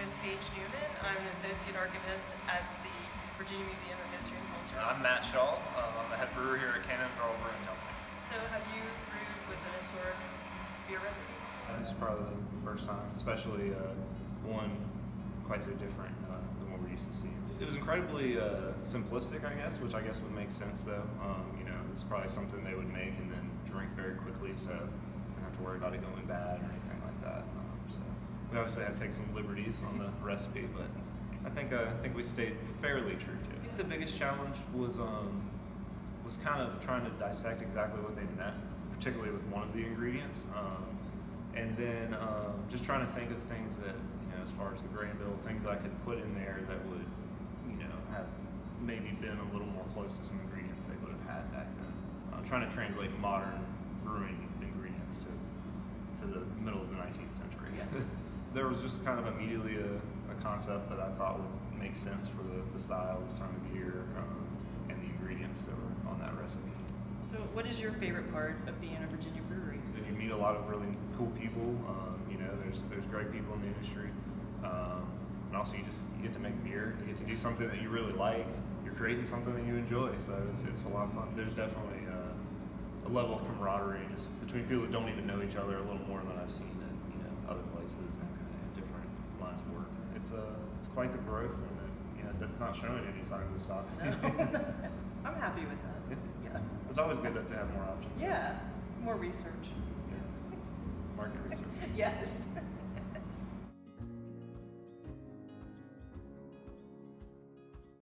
is Paige Newman. I'm an associate archivist at the Virginia Museum of History and Culture. I'm Matt Shaw. I'm the head brewer here at Canon Draw Brewing Company. So have you brewed with an historic beer recipe? This is probably the first time, especially one quite so different than what we're used to seeing. It was incredibly simplistic, I guess, which I guess would make sense though. You know, it's probably something they would make and then drink very quickly, so you don't have to worry about it going bad or anything like that. So we obviously had to take some liberties on the recipe, but I think we stayed fairly true to it. The biggest challenge was kind of trying to dissect exactly what they meant, particularly with one of the ingredients, and then just trying to think of things that, you know, as far as the grain bill, things that I could put in there that would, you know, have maybe been a little more close to some ingredients they would have had back then. I'm trying to translate modern brewing ingredients to the middle of the 19th century. Yes. There was just kind of immediately a concept that I thought would make sense for the style, this time of year, and the ingredients that were on that recipe. So what is your favorite part of being a Virginia brewery? You meet a lot of really cool people. You know, there's great people in the industry, and also you get to make beer. You get to do something that you really like. You're creating something that you enjoy, so it's a lot of fun. There's definitely a level of camaraderie just between people that don't even know each other a little more than I've seen at, you know, other places and different lines of work. It's quite the growth, and that's not showing any signs of stopping. No. I'm happy with that. Yeah, it's always good to have more options. Yeah, more research. Yeah. Market research. Yes.